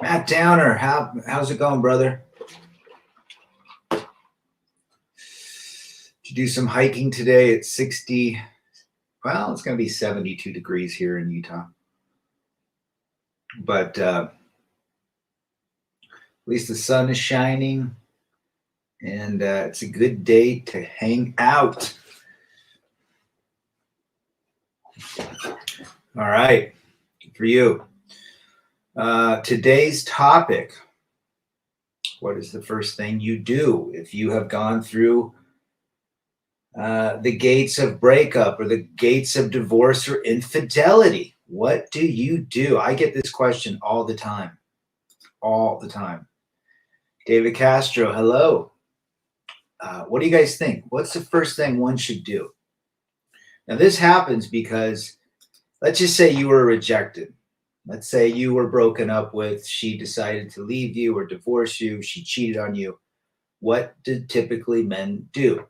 Matt Downer, how's it going, brother? Did you do some hiking today at 60? Well, it's going to be 72 degrees here in Utah. But at least the sun is shining, and it's a good day to hang out. All right, for you. Today's topic: what is the first thing you do if you have gone through the gates of breakup or the gates of divorce or infidelity? What do you do? I get this question all the time. All the time. David Castro, hello. What do you guys think? What's the first thing one should do? Now, this happens because let's just say you were rejected. Let's say you were broken up with, she decided to leave you or divorce you, she cheated on you. What do typically men do?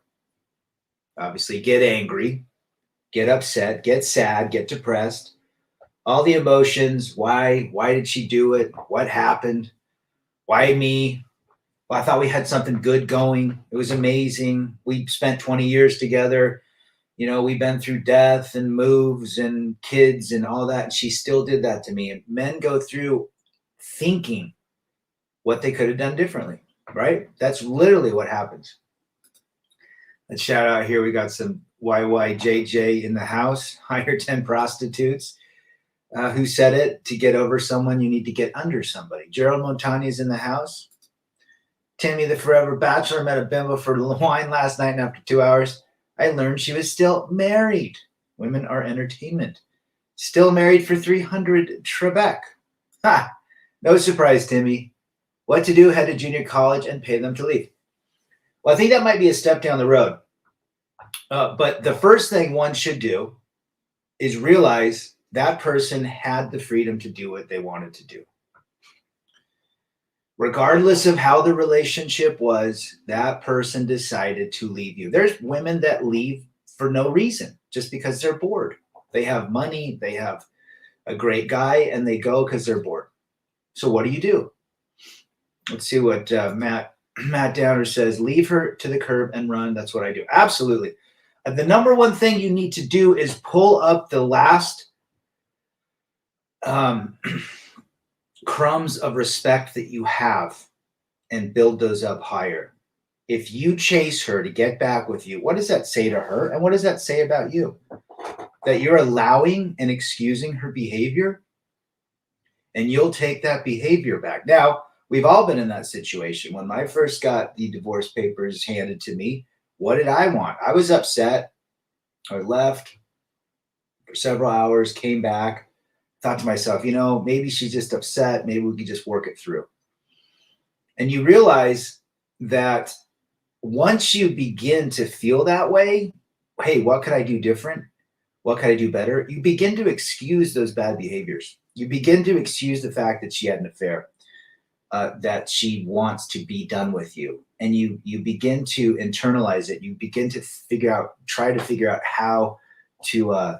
Obviously, get angry, get upset, get sad, get depressed. All the emotions. Why did she do it? What happened? Why me? Well, I thought we had something good going. It was amazing. We spent 20 years together. You know, we've been through death and moves and kids and all that. And she still did that to me. And men go through thinking what they could have done differently, right? That's literally what happens. Let's shout out here. We got some YYJJ in the house. Hire 10 prostitutes. Who said it? To get over someone, you need to get under somebody. Gerald Montani's in the house. Timmy, the forever bachelor, met a bimbo for wine last night, and after 2 hours, I learned she was still married. Women are entertainment. Still married for 300 Trebek. Ha! No surprise, Timmy. What to do? Head to junior college and pay them to leave. Well, I think that might be a step down the road. But the first thing one should do is realize that person had the freedom to do what they wanted to do. Regardless of how the relationship was, that person decided to leave you. There's women that leave for no reason, just because they're bored. They have money, they have a great guy, and they go because they're bored. So what do you do? Let's see what Matt Downer says. Leave her to the curb and run. That's what I do. Absolutely. The number one thing you need to do is pull up the last crumbs of respect that you have and build those up higher. If you chase her to get back with you, what does that say to her? And what does that say about you? That you're allowing and excusing her behavior, and you'll take that behavior back. Now, we've all been in that situation. When I first got the divorce papers handed to me, what did I want? I was upset. I left for several hours, came back, thought to myself, you know, maybe she's just upset. Maybe we could just work it through. And you realize that once you begin to feel that way, hey, what could I do different? What could I do better? You begin to excuse those bad behaviors. You begin to excuse the fact that she had an affair, that she wants to be done with you. And you begin to internalize it. You begin to try to figure out how to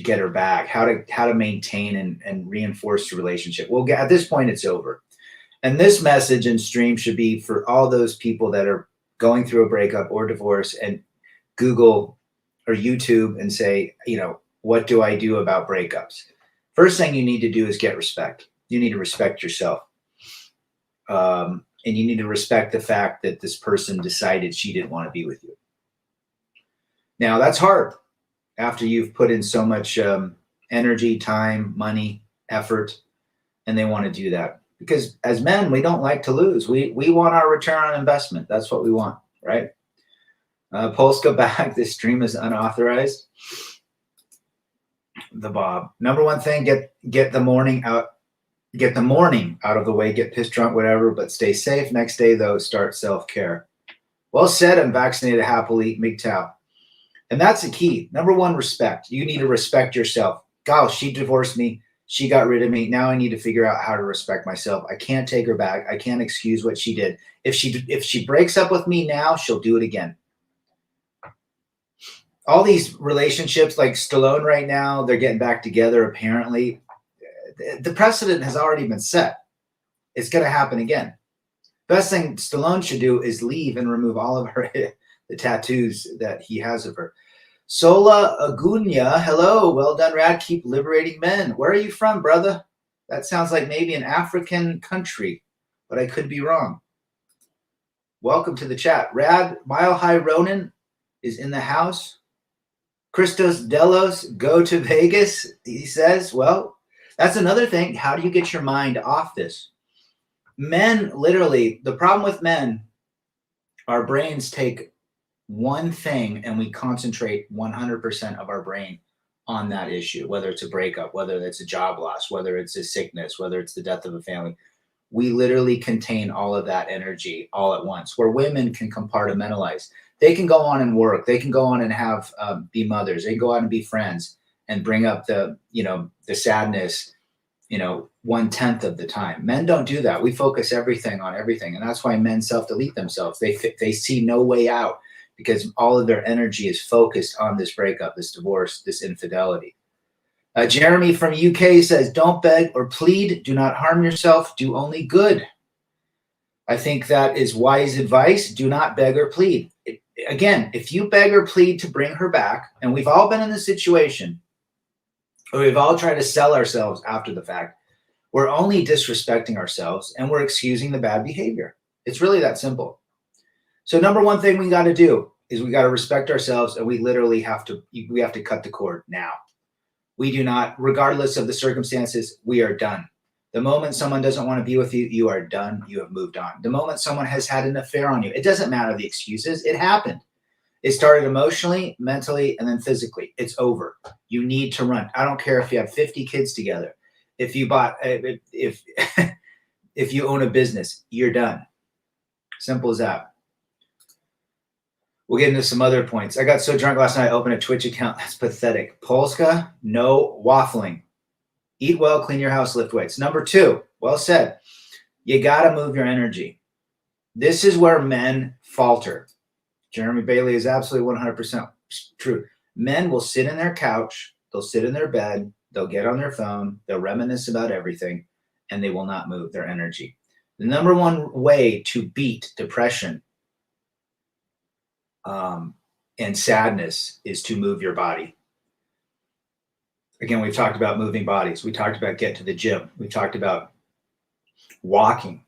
get her back, how to maintain and reinforce the relationship. Well, at this point, it's over. And this message and stream should be for all those people that are going through a breakup or divorce and Google or YouTube and say, you know, what do I do about breakups? First thing you need to do is get respect. You need to respect yourself. And you need to respect the fact that this person decided she didn't want to be with you. Now, that's hard after you've put in so much energy, time, money, effort, and they want to do that. Because as men, we don't like to lose. We want our return on investment. That's what we want, right? Polska back, this stream is unauthorized. The Bob. Number one thing, get the morning out. Get the morning out of the way. Get pissed drunk, whatever, but stay safe. Next day, though, start self-care. Well said. I'm vaccinated happily. MGTOW. And that's the key. Number one, respect. You need to respect yourself. Gosh, she divorced me. She got rid of me. Now I need to figure out how to respect myself. I can't take her back. I can't excuse what she did. If she breaks up with me now, she'll do it again. All these relationships like Stallone right now, they're getting back together apparently. the precedent has already been set. It's going to happen again. Best thing Stallone should do is leave and remove all of her the tattoos that he has of her. Sola Agunya, hello, well done, Rad. Keep liberating men. Where are you from, brother? That sounds like maybe an African country, but I could be wrong. Welcome to the chat. Rad, Mile High Ronin is in the house. Christos Delos, go to Vegas, he says. Well, that's another thing. How do you get your mind off this? Men, literally, the problem with men, our brains take one thing and we concentrate 100% of our brain on that issue, whether it's a breakup, whether it's a job loss, whether it's a sickness, whether it's the death of a family. We literally contain all of that energy all at once, where women can compartmentalize. They can go on and work. They can go on and have be mothers. They can go out and be friends and bring up the sadness, 1/10 of the time. Men don't do that. We focus everything on everything. And that's why men self-delete themselves. They see no way out because all of their energy is focused on this breakup, this divorce, this infidelity. Jeremy from UK says, don't beg or plead. Do not harm yourself. Do only good. I think that is wise advice. Do not beg or plead. Again, if you beg or plead to bring her back, and we've all been in this situation, or we've all tried to sell ourselves after the fact, we're only disrespecting ourselves and we're excusing the bad behavior. It's really that simple. So number one thing we got to do is we got to respect ourselves, and we literally have to cut the cord now. We do not, regardless of the circumstances, we are done. The moment someone doesn't want to be with you, you are done. You have moved on. The moment someone has had an affair on you, it doesn't matter the excuses. It happened. It started emotionally, mentally, and then physically. It's over. You need to run. I don't care if you have 50 kids together. If you if you own a business, you're done. Simple as that. We'll get into some other points. I got so drunk last night, I opened a Twitch account. That's pathetic. Polska, no waffling. Eat well, clean your house, lift weights. Number two, well said. You got to move your energy. This is where men falter. Jeremy Bailey is absolutely 100% true. Men will sit in their couch. They'll sit in their bed. They'll get on their phone. They'll reminisce about everything, and they will not move their energy. The number one way to beat depression and sadness is to move your body. Again, we've talked about moving bodies. We talked about get to the gym. We talked about walking.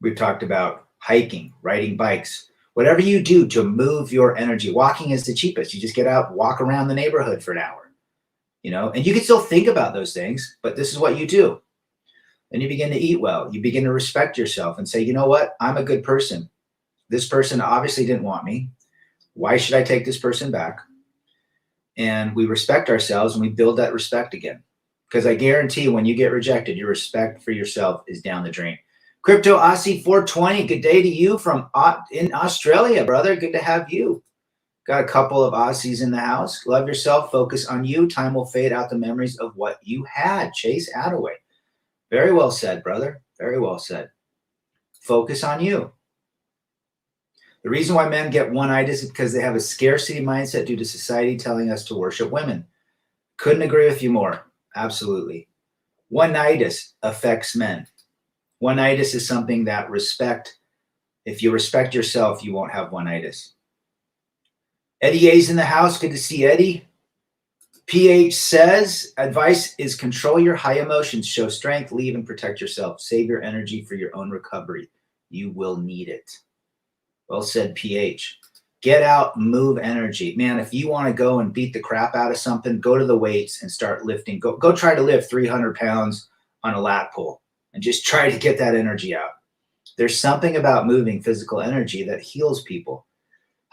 We've talked about hiking, riding bikes, whatever you do to move your energy. Walking is the cheapest. You just get out, walk around the neighborhood for an hour, and you can still think about those things, but this is what you do. Then you begin to eat well. You begin to respect yourself and say, you know what? I'm a good person. This person obviously didn't want me. Why should I take this person back? And we respect ourselves, and we build that respect again. Because I guarantee when you get rejected, your respect for yourself is down the drain. Crypto Aussie 420, good day to you from in Australia, brother. Good to have you. Got a couple of Aussies in the house. Love yourself. Focus on you. Time will fade out the memories of what you had. Chase Attaway. Very well said, brother. Very well said. Focus on you. The reason why men get one-itis is because they have a scarcity mindset due to society telling us to worship women. Couldn't agree with you more. Absolutely. One-itis affects men. One-itis is something that if you respect yourself, you won't have one-itis. Eddie A's in the house. Good to see Eddie. PH says, advice is control your high emotions, show strength, leave and protect yourself. Save your energy for your own recovery. You will need it. Well said, PH. Get out, move energy. Man, if you want to go and beat the crap out of something, go to the weights and start lifting. Go try to lift 300 pounds on a lat pull and just try to get that energy out. There's something about moving physical energy that heals people.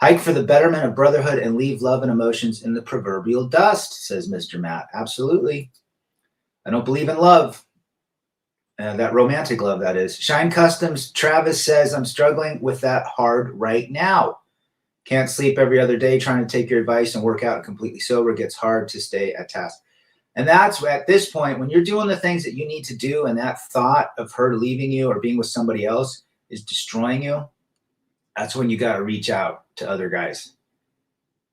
Hike for the betterment of brotherhood and leave love and emotions in the proverbial dust, says Mr. Matt. Absolutely. I don't believe in love. That romantic love, that is. Shine Customs, Travis says, I'm struggling with that hard right now. Can't sleep every other day trying to take your advice and work out completely sober. It gets hard to stay at task. And that's at this point, when you're doing the things that you need to do and that thought of her leaving you or being with somebody else is destroying you, that's when you got to reach out to other guys.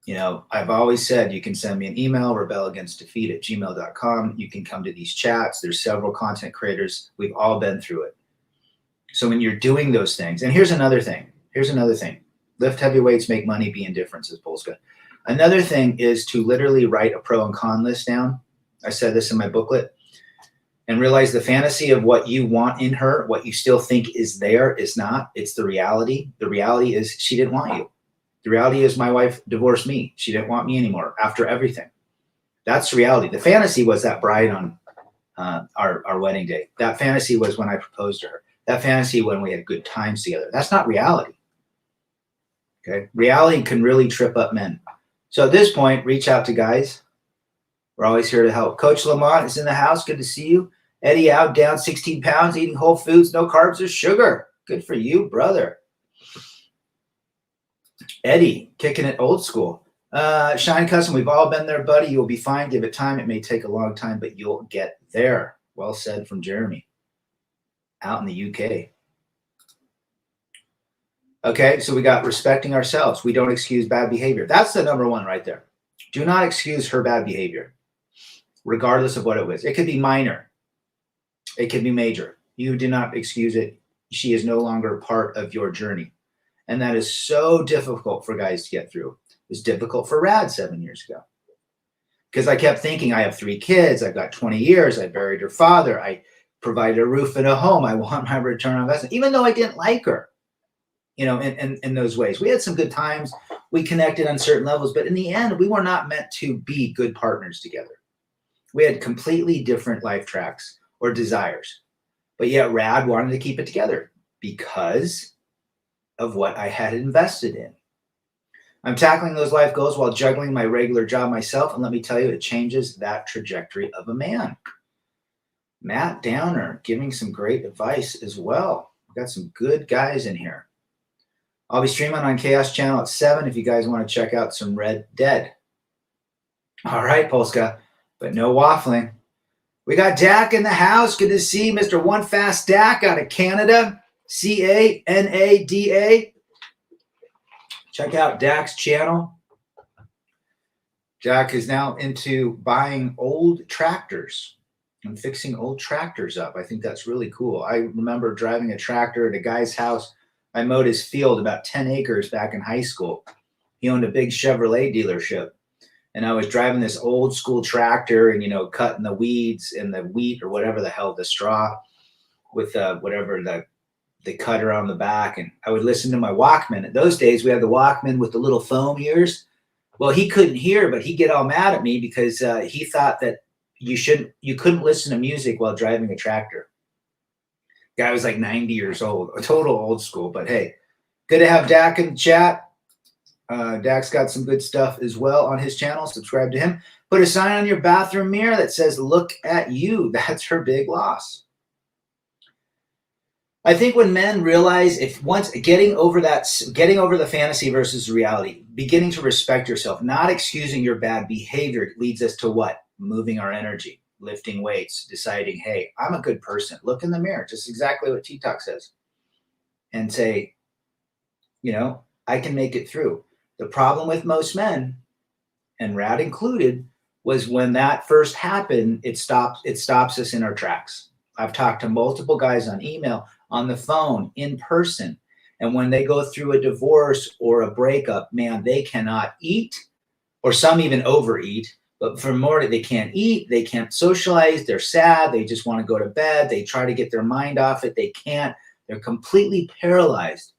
You know, I've always said you can send me an email, rebelagainstdefeat@gmail.com. You can come to these chats. There's several content creators. We've all been through it. So when you're doing those things, and here's another thing. Lift heavy weights, make money, be indifferent, says Polska. Another thing is to literally write a pro and con list down. I said this in my booklet. And realize the fantasy of what you want in her, what you still think is there, is not. It's the reality. The reality is she didn't want you. The reality is my wife divorced me. She didn't want me anymore after everything. That's the reality. The fantasy was that bride on our wedding day. That fantasy was when I proposed to her. That fantasy when we had good times together. That's not reality. Okay. Reality can really trip up men. So at this point, reach out to guys. We're always here to help. Coach Lamont is in the house. Good to see you. Eddie out, down 16 pounds, eating whole foods, no carbs or sugar. Good for you, brother. Eddie, kicking it old school. Shine Custom, we've all been there, buddy. You'll be fine. Give it time. It may take a long time, but you'll get there. Well said from Jeremy out in the UK. Okay, so we got respecting ourselves. We don't excuse bad behavior. That's the number one right there. Do not excuse her bad behavior, regardless of what it was. It could be minor. It could be major. You do not excuse it. She is no longer part of your journey. And that is so difficult for guys to get through. It was difficult for Rad 7 years ago. Because I kept thinking, I have 3 kids. I've got 20 years. I buried her father. I provided a roof and a home. I want my return on investment, even though I didn't like her, you know, in those ways. We had some good times. We connected on certain levels. But in the end, we were not meant to be good partners together. We had completely different life tracks or desires. But yet Rad wanted to keep it together because of what I had invested in. I'm tackling those life goals while juggling my regular job myself. And let me tell you, it changes that trajectory of a man. Matt Downer giving some great advice as well. We've got some good guys in here. I'll be streaming on Chaos Channel at 7 if you guys want to check out some Red Dead. All right, Polska, but no waffling. We got Dak in the house. Good to see Mr. One Fast Dak out of Canada. Canada. Check out Dak's channel. Dak is now into buying old tractors and fixing old tractors up. I think that's really cool. I remember driving a tractor at a guy's house. I mowed his field, about 10 acres back in high school. He owned a big Chevrolet dealership. And I was driving this old school tractor and, you know, cutting the weeds and the wheat or whatever the hell, the straw with whatever the cutter on the back. And I would listen to my Walkman. In those days, we had the Walkman with the little foam ears. Well, he couldn't hear, but he'd get all mad at me because he thought that you couldn't listen to music while driving a tractor. Guy was like 90 years old, a total old school. But hey, good to have Dak in the chat. Dak's got some good stuff as well on his channel. Subscribe to him. Put a sign on your bathroom mirror that says, "Look at you." That's her big loss. I think when men realize once getting over the fantasy versus reality, beginning to respect yourself, not excusing your bad behavior leads us to what? Moving our energy, lifting weights, deciding, hey, I'm a good person. Look in the mirror, just exactly what T-Talk says. And say, you know, I can make it through. The problem with most men, and Rad included, was when that first happened, it stops us in our tracks. I've talked to multiple guys on email, on the phone, in person. And when they go through a divorce or a breakup, man, they cannot eat, or some even overeat. But for more, they can't eat, they can't socialize, they're sad, they just want to go to bed, they try to get their mind off it, they can't. They're completely paralyzed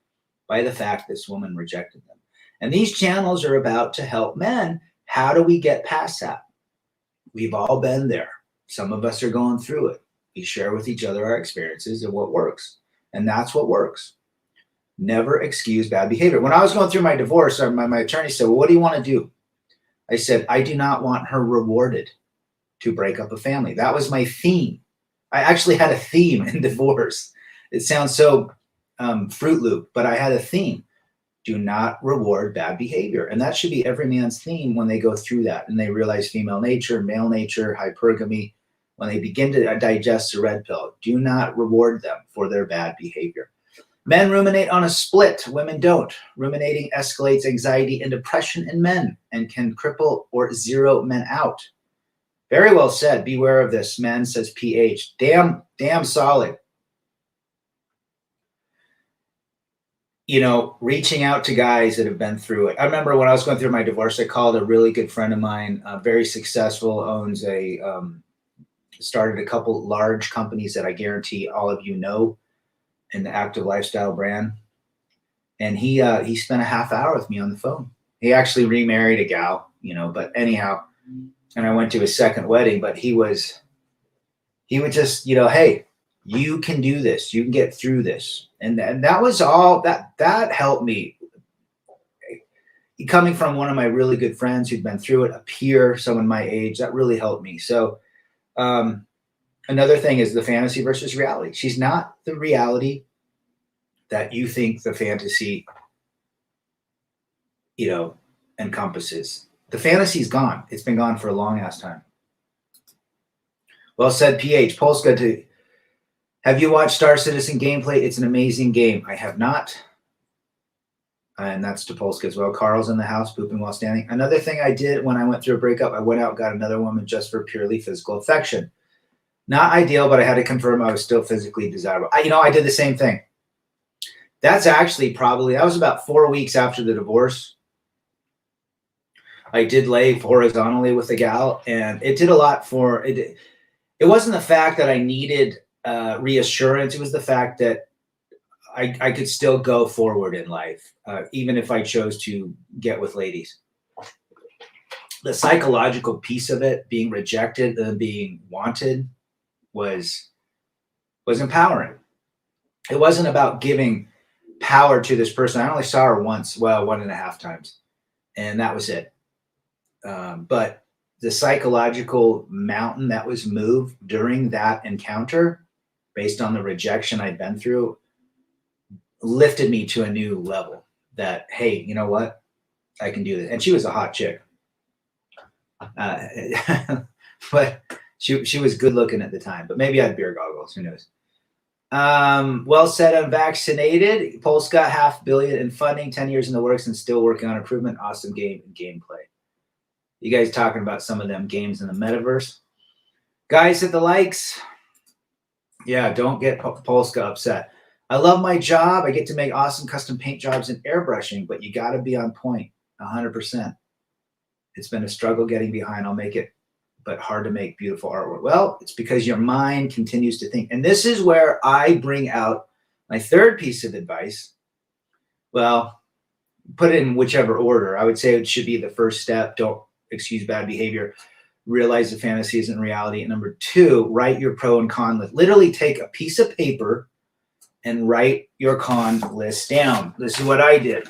by the fact this woman rejected them. And these channels are about to help men. How do we get past that? We've all been there. Some of us are going through it. We share with each other our experiences and what works. And that's what works. Never excuse bad behavior. When I was going through my divorce, my attorney said, well, what do you want to do? I said, I do not want her rewarded to break up a family. That was my theme. I actually had a theme in divorce. It sounds so Fruit Loop, but I had a theme. Do not reward bad behavior. And that should be every man's theme when they go through that and they realize female nature, male nature, hypergamy, when they begin to digest the red pill. Do not reward them for their bad behavior. Men ruminate on a split. Women don't. Ruminating escalates anxiety and depression in men and can cripple or zero men out. Very well said. Beware of this, men, says PH. Damn solid. You know, reaching out to guys that have been through it. I remember when I was going through my divorce, I called a really good friend of mine, very successful, owns started a couple large companies that I guarantee all of you know in the active lifestyle brand. And he spent a half hour with me on the phone. He actually remarried a gal, you know, but anyhow, and I went to his second wedding, but he would just, you know, hey, you can do this. You can get through this. And that was all that helped me. Coming from one of my really good friends who'd been through it, a peer, someone my age, that really helped me. So another thing is the fantasy versus reality. She's not the reality that you think the fantasy, you know, encompasses. The fantasy's gone. It's been gone for a long ass time. Well said, PH. Polska, have you watched Star Citizen gameplay? It's an amazing game. I have not. And that's to Polska as well. Carl's in the house, pooping while standing. Another thing I did when I went through a breakup, I went out and got another woman just for purely physical affection. Not ideal, but I had to confirm I was still physically desirable. I did the same thing. That's actually that was about 4 weeks after the divorce. I did lay horizontally with the gal, and it did a lot for it. It wasn't the fact that I needed reassurance. It was the fact that I could still go forward in life, even if I chose to get with ladies. The psychological piece of it, being rejected and being wanted, was empowering. It wasn't about giving power to this person. I only saw her once, 1.5 times, and that was it. But the psychological mountain that was moved during that encounter, based on the rejection I'd been through, lifted me to a new level that, hey, you know what? I can do this. And she was a hot chick. But she was good looking at the time, but maybe I had beer goggles. Who knows? Well said, unvaccinated. Polska, $500 million in funding, 10 years in the works and still working on improvement. Awesome game and gameplay. You guys talking about some of them games in the metaverse. Guys, hit the likes. Yeah, don't get Polska upset. I love my job. I get to make awesome custom paint jobs and airbrushing, but you got to be on point 100%. It's been a struggle getting behind. I'll make it, but hard to make beautiful artwork. Well, it's because your mind continues to think. And this is where I bring out my third piece of advice. Well, put it in whichever order. I would say it should be the first step. Don't excuse bad behavior. Realize the fantasy isn't reality. And number 2, write your pro and con list. Literally take a piece of paper and write your con list down. This is what I did.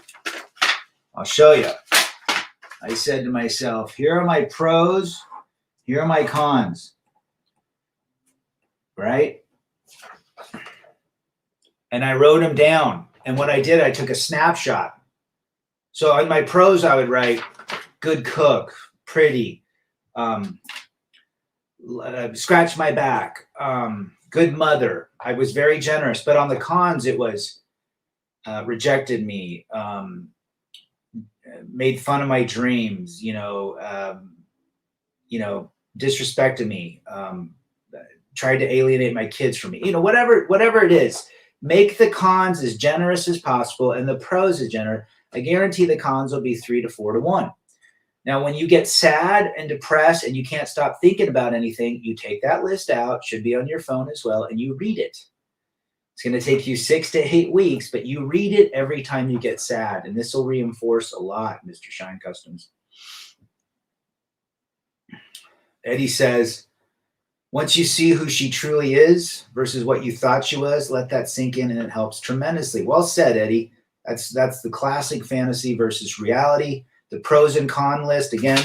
I'll show you. I said to myself, here are my pros. Here are my cons. Right? And I wrote them down. And what I did, I took a snapshot. So in my pros, I would write good cook, pretty, scratch my back, good mother. I was very generous. But on the cons, it was rejected me, made fun of my dreams, disrespected me, tried to alienate my kids from me, whatever it is. Make the cons as generous as possible and the pros as generous. I guarantee the cons will be 3 to 4 to 1. Now, when you get sad and depressed and you can't stop thinking about anything, you take that list out, should be on your phone as well, and you read it. It's going to take you 6 to 8 weeks, but you read it every time you get sad, and this will reinforce a lot, Mr. Shine Customs. Eddie says, once you see who she truly is versus what you thought she was, let that sink in, and it helps tremendously. Well said, Eddie. That's the classic fantasy versus reality. The pros and con list, again,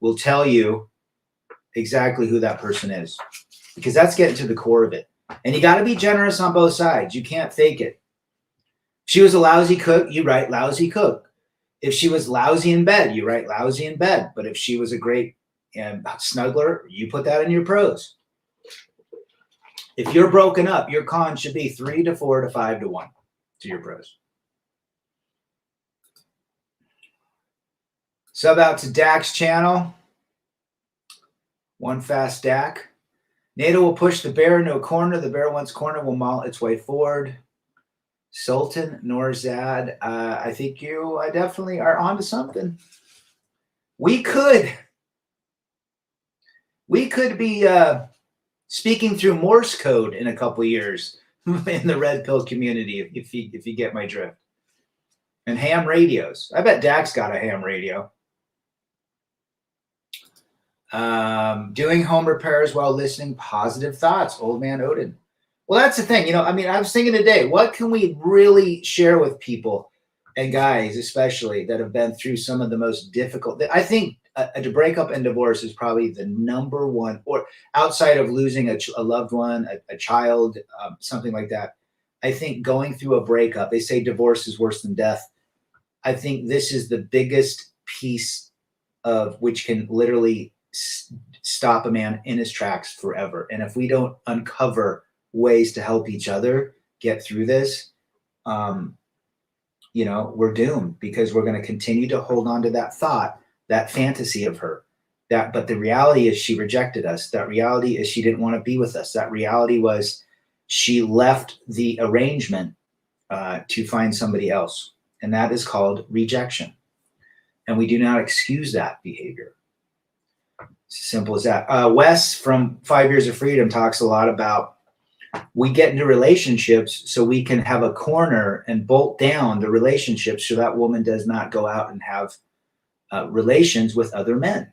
will tell you exactly who that person is, because that's getting to the core of it. And you got to be generous on both sides. You can't fake it. If she was a lousy cook, you write lousy cook. If she was lousy in bed, you write lousy in bed. But if she was a great snuggler, you put that in your pros. If you're broken up, your con should be 3 to 4 to 5 to 1 to your pros. Sub out to Dak's channel. One fast Dak. NATO will push the bear into a corner. The bear once corner will maul its way forward. Sultan Norzad, I think you definitely are onto something. We could be speaking through Morse code in a couple years in the red pill community, if you get my drift. And ham radios. I bet Dak's got a ham radio. Doing home repairs while listening positive thoughts. Old man Odin. Well, that's the thing. I was thinking today, what can we really share with people, and guys especially, that have been through some of the most difficult? I think a breakup and divorce is probably the number one, or outside of losing a loved one, a child, something like that. I think going through a breakup, they say divorce is worse than death. I think this is the biggest piece of which can literally stop a man in his tracks forever. And if we don't uncover ways to help each other get through this, we're doomed, because we're going to continue to hold on to that thought, that fantasy of her. But the reality is she rejected us. That reality is she didn't want to be with us. That reality was she left the arrangement to find somebody else. And that is called rejection. And we do not excuse that behavior. It's as simple as that. Wes from 5 Years of Freedom talks a lot about, we get into relationships so we can have a corner and bolt down the relationship so that woman does not go out and have relations with other men.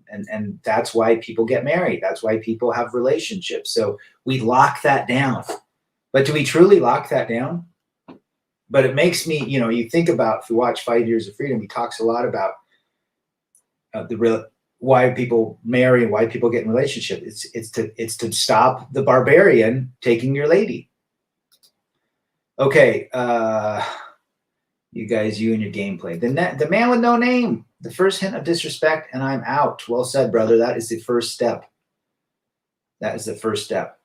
And that's why people get married. That's why people have relationships. So we lock that down. But do we truly lock that down? But it makes me, you think about, if you watch 5 Years of Freedom, he talks a lot about why people marry and why people get in relationships. It's to stop the barbarian taking your lady. Okay, you guys, you and your gameplay. The man with no name. The first hint of disrespect, and I'm out. Well said, brother. That is the first step. That is the first step.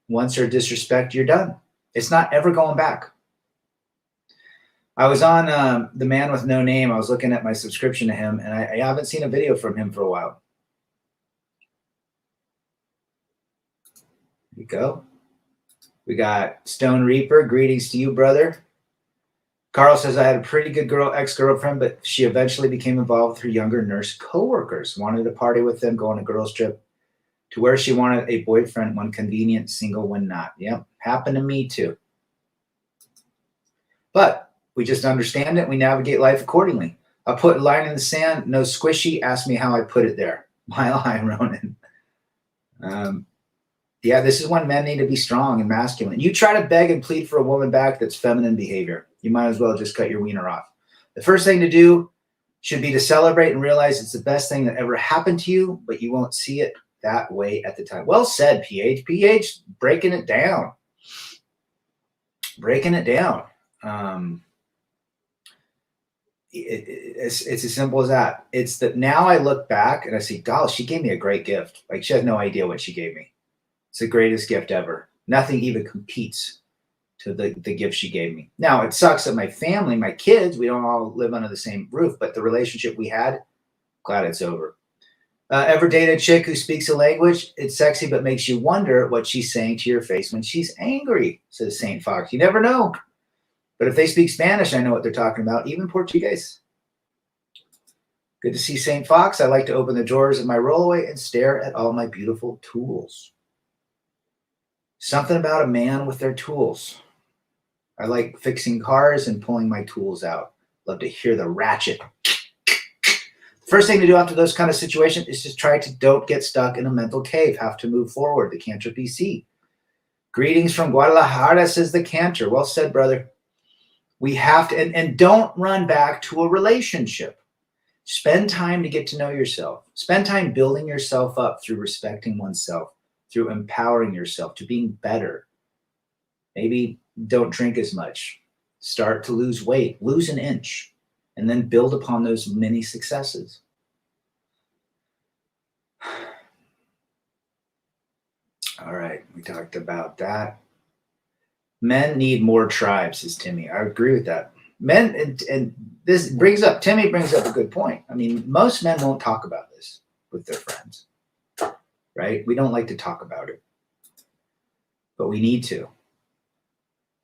Once there's disrespect, you're done. It's not ever going back. I was on the man with no name. I was looking at my subscription to him, and I haven't seen a video from him for a while. Here we go. We got Stone Reaper. Greetings to you, brother. Carl says, I had a pretty good ex-girlfriend, but she eventually became involved with her younger nurse coworkers. Wanted to party with them, go on a girls trip to where she wanted a boyfriend when convenient, single when not. Yep, happened to me too. But we just understand it. We navigate life accordingly. I put a line in the sand, no squishy. Ask me how I put it there. My line, Ronan. Yeah, this is when men need to be strong and masculine. You try to beg and plead for a woman back, that's feminine behavior. You might as well just cut your wiener off. The first thing to do should be to celebrate and realize it's the best thing that ever happened to you, but you won't see it that way at the time. Well said, PH. PH, breaking it down. Breaking it down. It's as simple as that. It's that now I look back and I see, golly, she gave me a great gift. Like, she has no idea what she gave me. It's the greatest gift ever. Nothing even competes to the gift she gave me. Now, it sucks that my family, my kids, we don't all live under the same roof, but the relationship we had, glad it's over. Ever dated a chick who speaks a language? It's sexy, but makes you wonder what she's saying to your face when she's angry, says St. Fox. You never know. But if they speak Spanish, I know what they're talking about, even Portuguese. Good to see St. Fox. I like to open the drawers of my rollaway and stare at all my beautiful tools. Something about a man with their tools. I like fixing cars and pulling my tools out. Love to hear the ratchet. First thing to do after those kind of situations is just try to don't get stuck in a mental cave. Have to move forward. The Cantor PC. Greetings from Guadalajara, says the Cantor. Well said, brother. We have to, and don't run back to a relationship. Spend time to get to know yourself. Spend time building yourself up through respecting oneself, through empowering yourself to being better. Maybe don't drink as much. Start to lose weight, lose an inch, and then build upon those many successes. All right. We talked about that. Men need more tribes, says Timmy. I agree with that. Men, and this brings up, Timmy brings up a good point. I mean, most men won't talk about this with their friends, right? We don't like to talk about it, but we need to.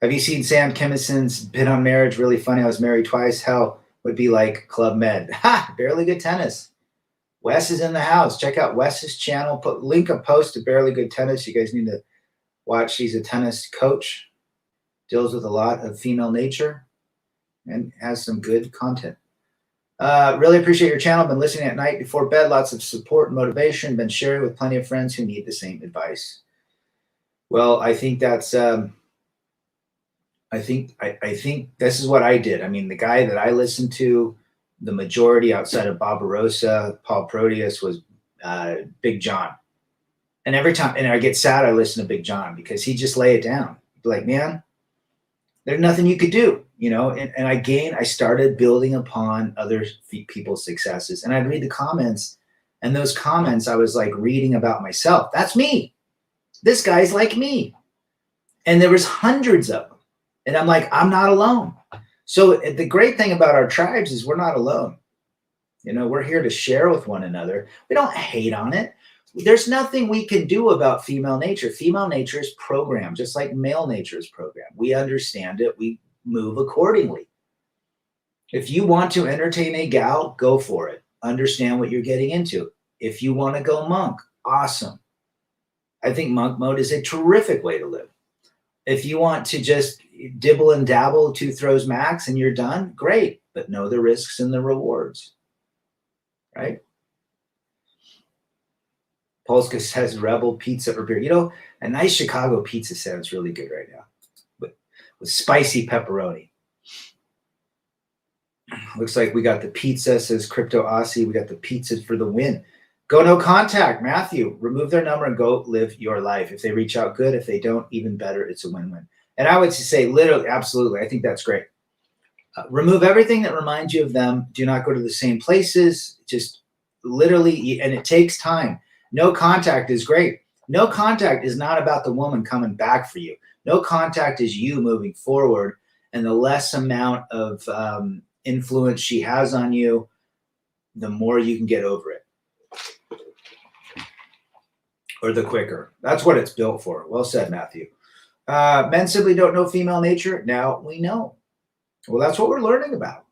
Have you seen Sam Kimison's Bid on Marriage? Really funny. I was married twice. Hell would be like Club Med. Ha! Barely Good Tennis. Wes is in the house. Check out Wes's channel. Link a post to Barely Good Tennis. You guys need to watch. She's a tennis coach. Deals with a lot of female nature and has some good content. Really appreciate your channel. Been listening at night before bed. Lots of support and motivation. Been sharing with plenty of friends who need the same advice. Well, I think that's I think this is what I did. I mean, the guy that I listened to, the majority outside of Barbarossa, Paul Proteus, was Big John. And every time, and I get sad, I listen to Big John because he just lay it down. Like, man, there's nothing you could do, you know. And I started building upon other people's successes, and I'd read the comments, and those comments I was like reading about myself. That's me. This guy's like me, and there was hundreds of them, and I'm like, I'm not alone. So the great thing about our tribes is we're not alone. You know, we're here to share with one another. We don't hate on it. There's nothing we can do about female nature. Female nature is programmed, just like male nature is programmed. We understand it. We move accordingly. If you want to entertain a gal, go for it. Understand what you're getting into. If you want to go monk, awesome. I think monk mode is a terrific way to live. If you want to just dibble and dabble, 2 throws max, and you're done, great. But know the risks and the rewards, right? Polska says Rebel Pizza or beer. You know, a nice Chicago pizza sounds really good right now with spicy pepperoni. Looks like we got the pizza, says Crypto Aussie. We got the pizza for the win. Go no contact, Matthew. Remove their number and go live your life. If they reach out, good. If they don't, even better. It's a win-win. And I would say literally, absolutely. I think that's great. Remove everything that reminds you of them. Do not go to the same places. Just literally, and it takes time. No contact is great. No contact is not about the woman coming back for you. No contact is you moving forward, and the less amount of influence she has on you, the more you can get over it, or the quicker. That's what it's built for. Well said, Matthew. Men simply don't know female nature. Now we know. Well, that's what we're learning about.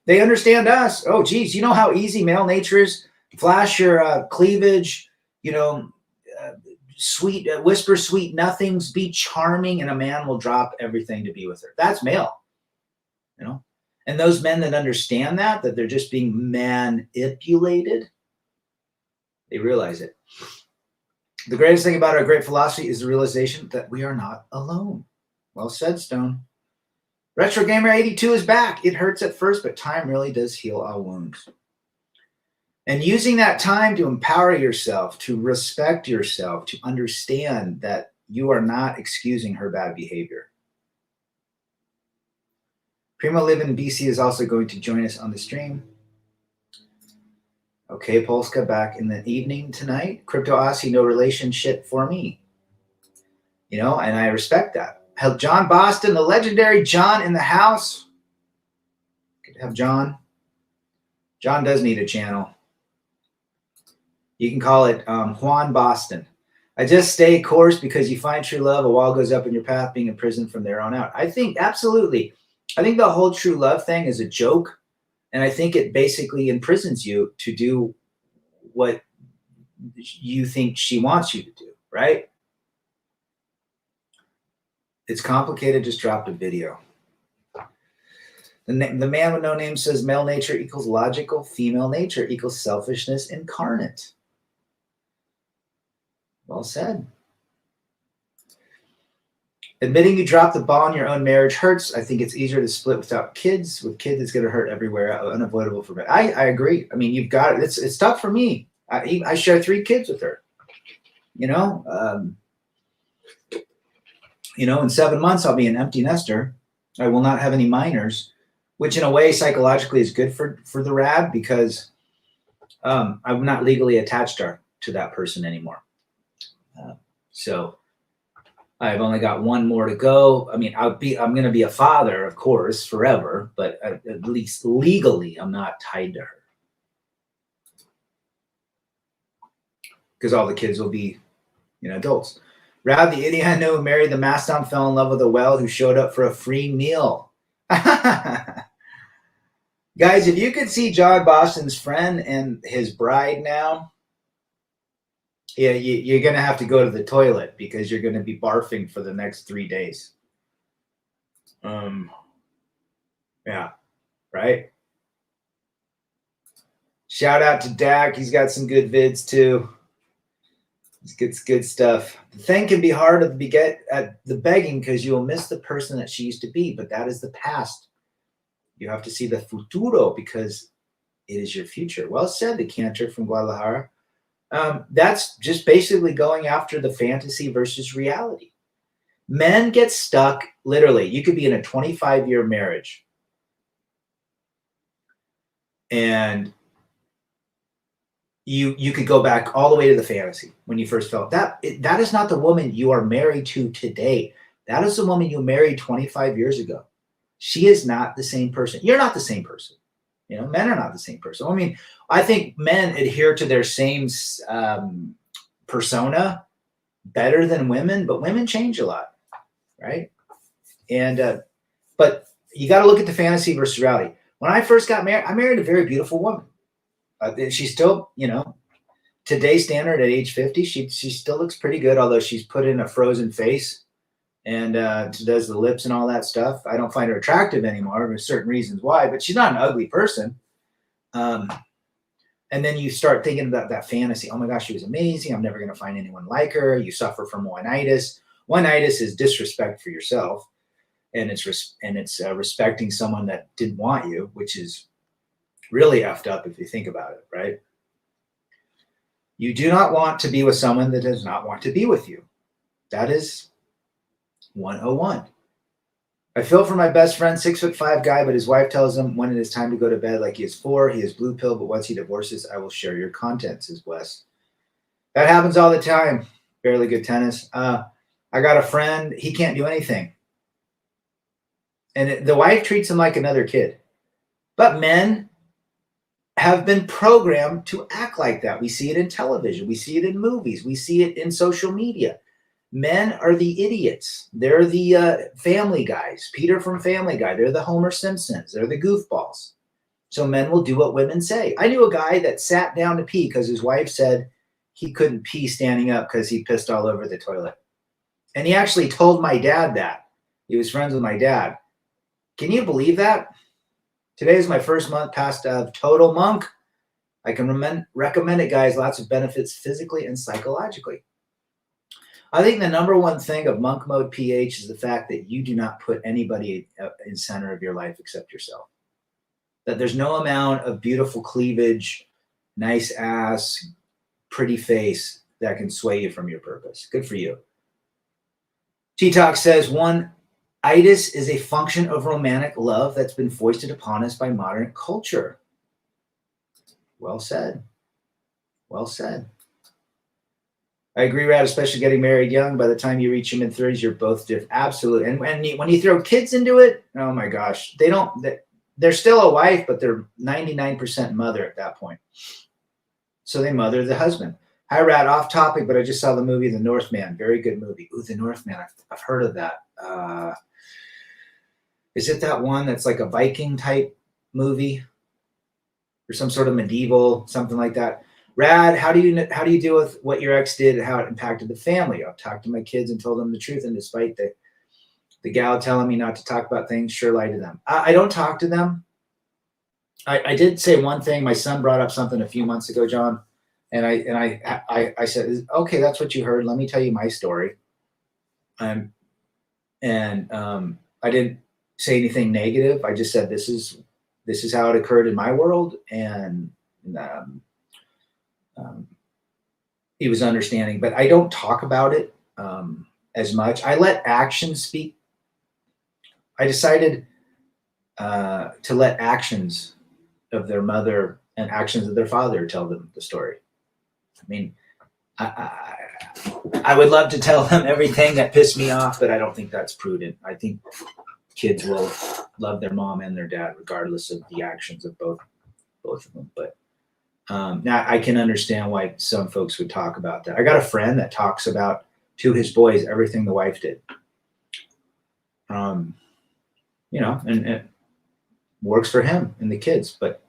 They understand us. Oh, geez, you know how easy male nature is? Flash your cleavage, you know, sweet, whisper sweet nothings, be charming, and a man will drop everything to be with her. That's male, you know. And those men that understand that they're just being manipulated, they realize it. The greatest thing about our great philosophy is the realization that we are not alone. Well said, Stone. Retro Gamer 82 is back. It hurts at first, but time really does heal all wounds. And using that time to empower yourself, to respect yourself, to understand that you are not excusing her bad behavior. Primo Live in BC is also going to join us on the stream. Okay, Polska back in the evening tonight. Crypto Aussie, no relationship for me. You know, and I respect that. Have John Boston, the legendary John in the house. Good to have John. John does need a channel. You can call it Juan Boston. I just stay course because you find true love. A wall goes up in your path, being in prison from there on out. I think absolutely. I think the whole true love thing is a joke. And I think it basically imprisons you to do what you think she wants you to do, right? It's complicated. Just dropped a video. The man with no name says male nature equals logical. Female nature equals selfishness incarnate. Well said. Admitting you dropped the ball in your own marriage hurts. I think it's easier to split without kids. With kids, it's going to hurt everywhere. Unavoidable for me. I agree. I mean, you've got it. It's tough for me. I share 3 kids with her. You know, in 7 months, I'll be an empty nester. I will not have any minors, which in a way psychologically is good for the rad because I'm not legally attached to that person anymore. So I've only got one more to go. I mean, I'm going to be a father, of course, forever, but at least legally, I'm not tied to her. Because all the kids will be, adults. Rab, the idiot I know who married the Mastodon, fell in love with a whale who showed up for a free meal. Guys, if you could see John Boston's friend and his bride now, yeah, you're going to have to go to the toilet because you're going to be barfing for the next 3 days. Yeah, right? Shout out to Dak. He's got some good vids too. It's good stuff. The thing can be hard to get at the begging because you will miss the person that she used to be, but that is the past. You have to see the futuro because it is your future. Well said, the cantor from Guadalajara. That's just basically going after the fantasy versus reality. Men get stuck, literally. You could be in a 25-year marriage and you could go back all the way to the fantasy when you first felt that is not the woman you are married to today. That is the woman you married 25 years ago. She is not the same person. You're not the same person. Men are not the same person. I mean, I think men adhere to their same persona better than women, but women change a lot, right? And but you got to look at the fantasy versus reality. When I first got married, I married a very beautiful woman. She still, today's standard at age 50, she still looks pretty good, although she's put in a frozen face and she does the lips and all that stuff. I don't find her attractive anymore. There's certain reasons why, but she's not an ugly person. And then you start thinking about that fantasy. Oh my gosh, she was amazing. I'm never going to find anyone like her. You suffer from one-itis. One-itis is disrespect for yourself, and it's respecting someone that didn't want you, which is really effed up if you think about it, right? You do not want to be with someone that does not want to be with you. That is 101. I feel for my best friend, 6'5" guy, but his wife tells him when it is time to go to bed like he is 4. He is blue pill, but once he divorces, I will share your content, says Wes. That happens all the time. Barely good tennis. I got a friend. He can't do anything. And the wife treats him like another kid. But men have been programmed to act like that. We see it in television. We see it in movies. We see it in social media. Men are the idiots. They're the Family Guys. Peter from Family Guy. They're the Homer Simpsons. They're the goofballs. So men will do what women say. I knew a guy that sat down to pee because his wife said he couldn't pee standing up because he pissed all over the toilet. And he actually told my dad that. He was friends with my dad. Can you believe that? Today is my first month past Total Monk. I can recommend it, guys. Lots of benefits physically and psychologically. I think the number one thing of Monk Mode PH is the fact that you do not put anybody in center of your life except yourself. That there's no amount of beautiful cleavage, nice ass, pretty face that can sway you from your purpose. Good for you. T-Talk says, one-itis is a function of romantic love that's been foisted upon us by modern culture. Well said. Well said. I agree, Rad, especially getting married young. By the time you reach your mid-30s, you're both different. Absolutely. And when you throw kids into it, oh my gosh, they're still a wife, but they're 99% mother at that point. So they mother the husband. Hi, Rad, off topic, but I just saw the movie The Northman. Very good movie. Ooh, The Northman. I've heard of that. Is it that one that's like a Viking type movie or some sort of medieval, something like that? Rad, how do you deal with what your ex did and how it impacted the family? I've talked to my kids and told them the truth, and despite the gal telling me not to talk about things, sure lie to them. I don't talk to them. I did say one thing. My son brought up something a few months ago, John, and I said, okay, that's what you heard. Let me tell you my story. I didn't say anything negative. I just said this is how it occurred in my world, and he was understanding, but I don't talk about it as much. I let actions speak. I decided to let actions of their mother and actions of their father tell them the story. I mean, I would love to tell them everything that pissed me off, but I don't think that's prudent. I think kids will love their mom and their dad regardless of the actions of both of them. But now I can understand why some folks would talk about that. I got a friend that talks about to his boys everything the wife did. And it works for him and the kids. But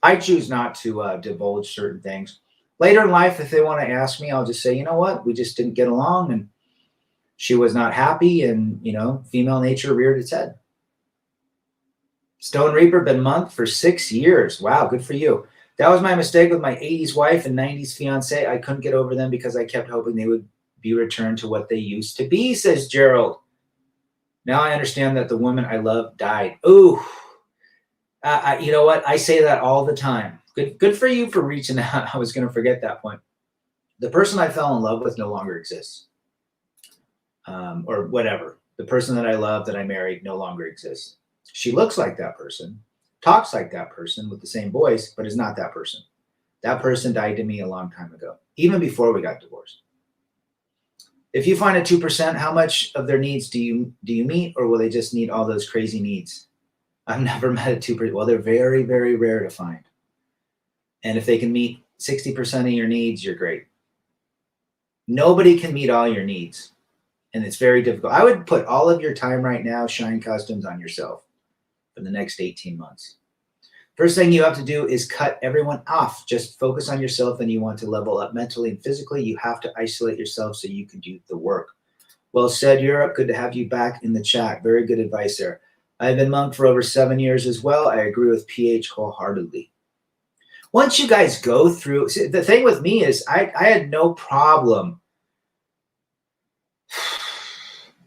I choose not to divulge certain things. Later in life, if they want to ask me, I'll just say, you know what, we just didn't get along, and she was not happy, and female nature reared its head. Stone Reaper been monk for 6 years. Wow, good for you. That was my mistake with my 80s wife and 90s fiance. I couldn't get over them because I kept hoping they would be returned to what they used to be, says Gerald. Now I understand that the woman I love died. Ooh, you know what? I say that all the time. Good for you for reaching out. I was going to forget that point. The person I fell in love with no longer exists. Or whatever. The person that I love, that I married, no longer exists. She looks like that person, talks like that person with the same voice, but is not that person. That person died to me a long time ago, even before we got divorced. If you find a 2%, how much of their needs do you meet, or will they just need all those crazy needs? I've never met a 2%. Well, they're very, very rare to find. And if they can meet 60% of your needs, you're great. Nobody can meet all your needs, and it's very difficult. I would put all of your time right now, Shine Customs, on yourself for the next 18 months. First thing you have to do is cut everyone off. Just focus on yourself, and you want to level up mentally and physically. You have to isolate yourself so you can do the work. Well said, Europe. Good to have you back in the chat. Very good advice there. I've been monk for over 7 years as well. I agree with PH wholeheartedly. Once you guys go through, see, the thing with me is I had no problem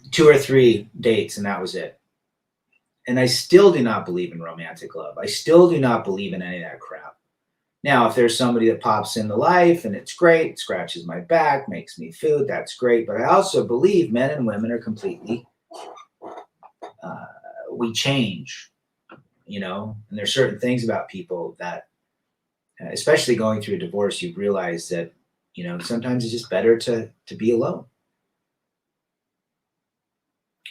2 or 3 dates, and that was it. And I still do not believe in romantic love. I still do not believe in any of that crap. Now, if there's somebody that pops into life and it's great, scratches my back, makes me food, that's great. But I also believe men and women are completely, we change, and there's certain things about people that, especially going through a divorce, you realize that, sometimes it's just better to be alone.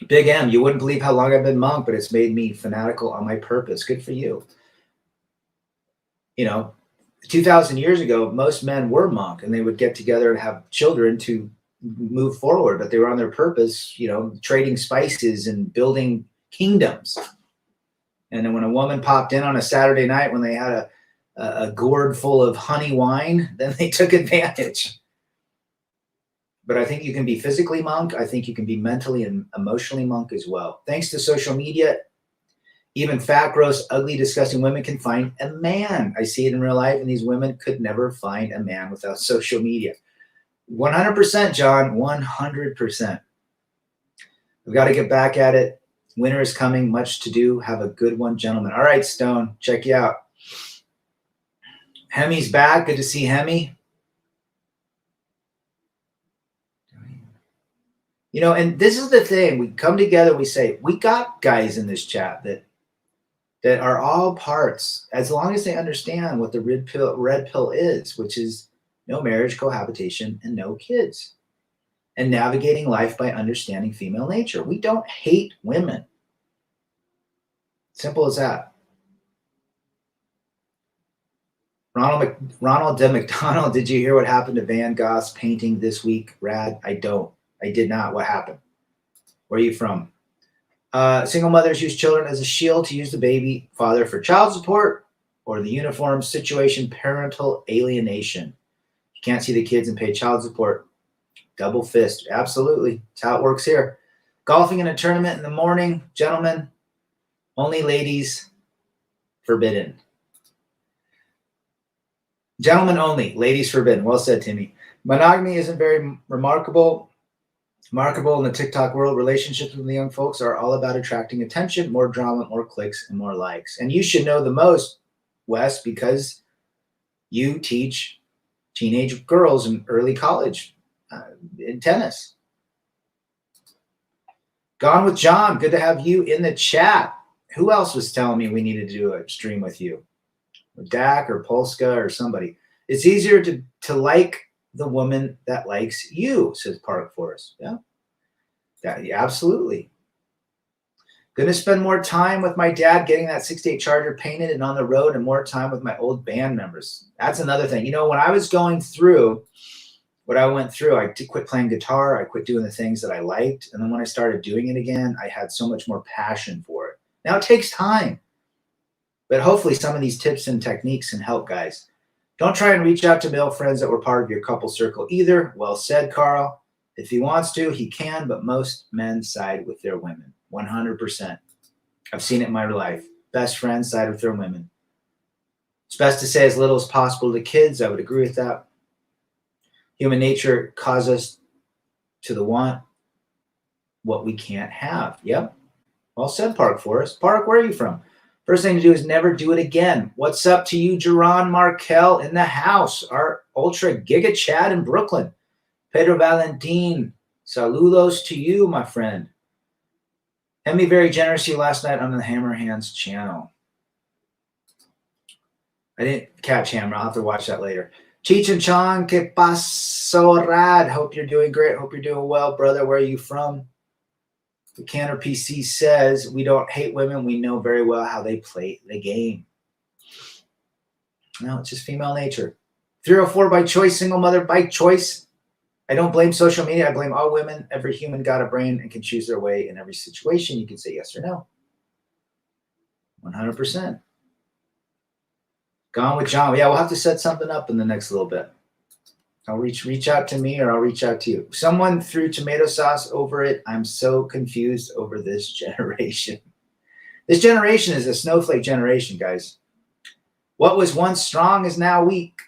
Big M, you wouldn't believe how long I've been monk, but it's made me fanatical on my purpose. Good for you. 2,000 years ago, most men were monk, and they would get together and have children to move forward, but they were on their purpose, trading spices and building kingdoms. And then when a woman popped in on a Saturday night when they had a gourd full of honey wine, then they took advantage. But I think you can be physically monk. I think you can be mentally and emotionally monk as well. Thanks to social media, even fat, gross, ugly, disgusting women can find a man. I see it in real life, and these women could never find a man without social media. 100%, John, 100%. We've got to get back at it. Winter is coming, much to do. Have a good one, gentlemen. All right, Stone, check you out. Hemi's back. Good to see Hemi. And this is the thing. We come together, we say, we got guys in this chat that are all parts, as long as they understand what the red pill is, which is no marriage, cohabitation, and no kids. And navigating life by understanding female nature. We don't hate women. Simple as that. Ronald de McDonald, did you hear what happened to Van Gogh's painting this week? Rad, I don't. I did not. What happened? Where are you from? Single mothers use children as a shield to use the baby father for child support, or the uniform situation, parental alienation. You can't see the kids and pay child support. Double fist. Absolutely. That's how it works here. Golfing in a tournament in the morning. Gentlemen, only ladies forbidden. Gentlemen only, ladies forbidden. Well said, Timmy. Monogamy isn't very remarkable in the TikTok world. Relationships with the young folks are all about attracting attention, more drama, more clicks, and more likes. And you should know the most, Wes, because you teach teenage girls in early college in tennis. Gone with John. Good to have you in the chat. Who else was telling me we needed to do a stream with you? Dak or Polska or somebody. It's easier to like the woman that likes you, says Park Forest. Yeah, absolutely. Going to spend more time with my dad getting that 68 Charger painted and on the road, and more time with my old band members. That's another thing. When I was going through what I went through, I quit playing guitar. I quit doing the things that I liked. And then when I started doing it again, I had so much more passion for it. Now it takes time, but hopefully some of these tips and techniques can help, guys. Don't try and reach out to male friends that were part of your couple circle either. Well said, Carl. If he wants to, he can, but most men side with their women. 100%. I've seen it in my life. Best friends side with their women. It's best to say as little as possible to kids. I would agree with that. Human nature causes us to want what we can't have. Yep. Well said, Park Forest. Park, where are you from? First thing to do is never do it again. What's up to you, Jerron Markel in the house? Our Ultra Giga Chad in Brooklyn. Pedro Valentin, saludos to you, my friend. Hemi very generous to you last night on the Hammer Hands channel. I didn't catch Hammer. I'll have to watch that later. Cheech and Chong, que paso, Rad? Hope you're doing great. Hope you're doing well, brother. Where are you from? The Canner PC says, we don't hate women. We know very well how they play the game. No, it's just female nature. 304 by choice, single mother by choice. I don't blame social media. I blame all women. Every human got a brain and can choose their way in every situation. You can say yes or no. 100%. Gone with John. Yeah, we'll have to set something up in the next little bit. I'll reach out to me, or I'll reach out to you. Someone threw tomato sauce over it. I'm so confused over this generation. This generation is a snowflake generation, guys. What was once strong is now weak.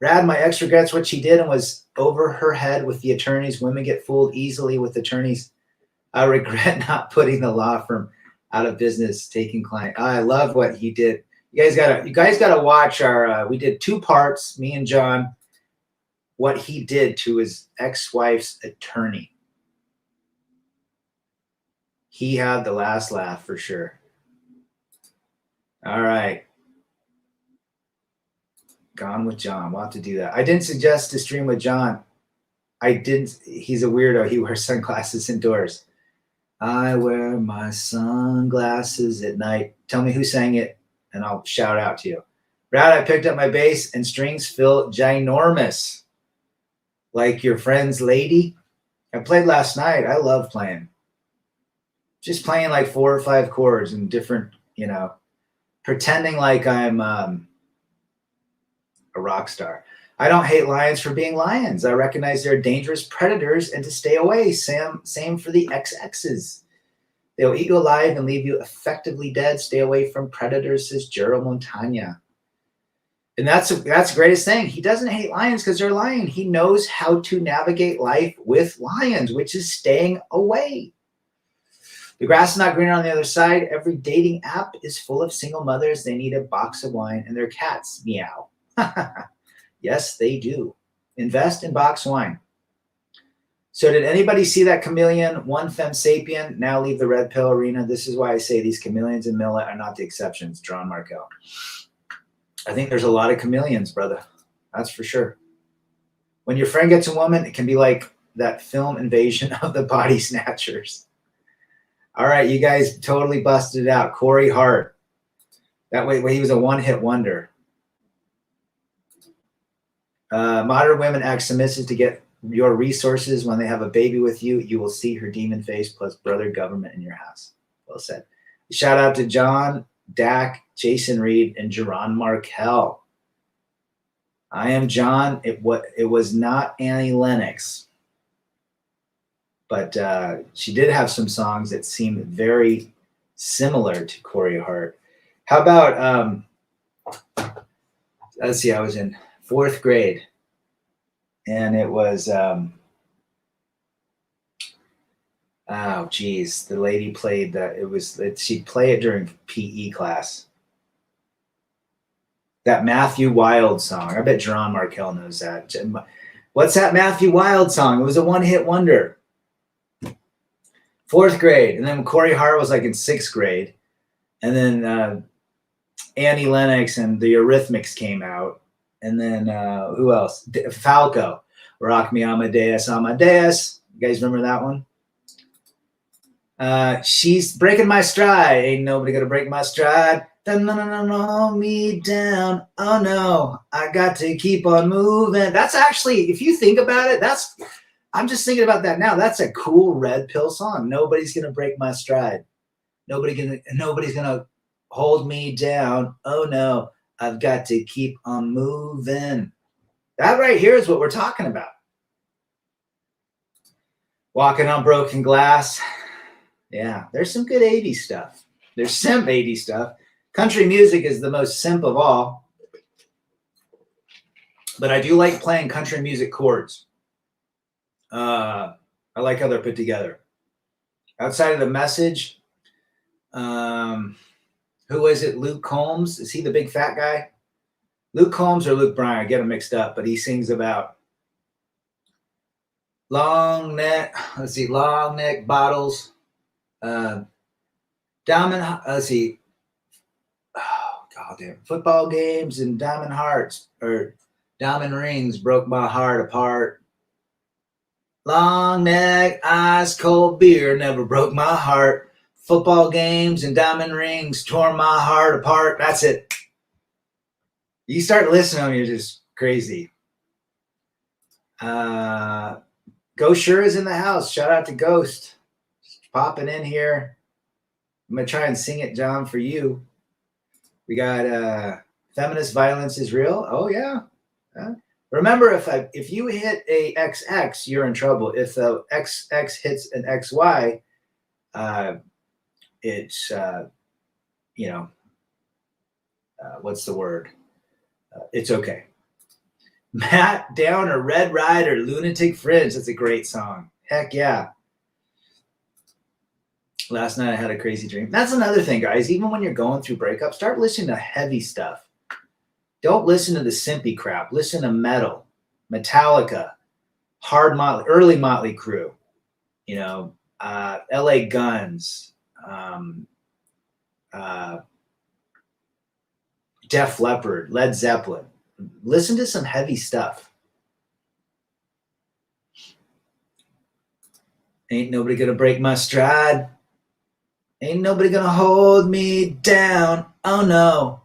Rad, my ex regrets what she did and was over her head with the attorneys. Women get fooled easily with attorneys. I regret not putting the law firm out of business, taking client. I love what he did. You guys gotta watch our. We did 2 parts, me and John. What he did to his ex-wife's attorney. He had the last laugh for sure. All right. Gone with John. We'll have to do that. I didn't suggest to stream with John. I didn't. He's a weirdo. He wears sunglasses indoors. I wear my sunglasses at night. Tell me who sang it, and I'll shout out to you. Brad, I picked up my bass, and strings feel ginormous. Like your friend's lady. I played last night. I love playing. Just playing like 4 or 5 chords and different, pretending like I'm a rock star. I don't hate lions for being lions. I recognize they're dangerous predators and to stay away. Same for the XXs. They'll eat you alive and leave you effectively dead. Stay away from predators, says Gerald Montagna. And that's the greatest thing. He doesn't hate lions because they're lying. He knows how to navigate life with lions, which is staying away. The grass is not greener on the other side. Every dating app is full of single mothers. They need a box of wine and their cats meow. Yes, they do. Invest in box wine. So did anybody see that chameleon, one femme sapien, now leave the red pill arena? This is why I say these chameleons in Millet are not the exceptions, John Markel. I think there's a lot of chameleons, brother. That's for sure. When your friend gets a woman, it can be like that film Invasion of the Body Snatchers. All right, you guys totally busted it out. Corey Hart. That way, he was a one-hit wonder. Modern women act submissive to get your resources. When they have a baby with you, you will see her demon face plus brother government in your house. Well said. Shout out to John, Dak, Jason Reed, and Jerron Markel. I am John. It was not Annie Lennox, but she did have some songs that seemed very similar to Corey Hart. How about let's see, I was in 4th grade, and it was oh geez, the lady played that. She'd play it during PE class. That Matthew Wild song. I bet Jerron Markel knows that. What's that Matthew Wild song? It was a one-hit wonder. 4th grade. And then Corey Hart was like in 6th grade. And then Annie Lennox and the Eurythmics came out. And then who else? Falco. Rock Me Amadeus, Amadeus. You guys remember that one? She's breaking my stride. Ain't nobody gonna break my stride. Hold me down. Oh no, I got to keep on moving. That's actually, if you think about it, I'm just thinking about that now. That's a cool Red Pill song. Nobody's gonna break my stride. Nobody's gonna hold me down. Oh no, I've got to keep on moving. That right here is what we're talking about. Walking on Broken Glass. Yeah, there's some good 80s stuff. There's simp 80s stuff. Country music is the most simp of all. But I do like playing country music chords. I like how they're put together. Outside of the message, who is it? Luke Combs? Is he the big fat guy? Luke Combs or Luke Bryan? I get them mixed up, but he sings about long neck bottles, diamond, let's see, oh god damn, football games and diamond hearts or diamond rings broke my heart apart. Long neck, ice cold beer never broke my heart. Football games and diamond rings tore my heart apart. That's it. You start listening to them, you're just crazy. Ghost sure is in the house. Shout out to Ghost. Just popping in here. I'm going to try and sing it, John, for you. We got feminist violence is real. Oh, yeah. Remember, if you hit a XX, you're in trouble. If the XX hits an XY, it's, what's the word? It's okay. Matt Downer, Red Rider, Lunatic Fringe. That's a great song. Heck yeah. Last night I had a crazy dream. That's another thing, guys. Even when you're going through breakups, start listening to heavy stuff. Don't listen to the simpy crap. Listen to metal, Metallica, early Motley Crue, LA Guns, Def Leppard, Led Zeppelin. Listen to some heavy stuff. Ain't nobody gonna break my stride. Ain't nobody gonna hold me down. Oh no.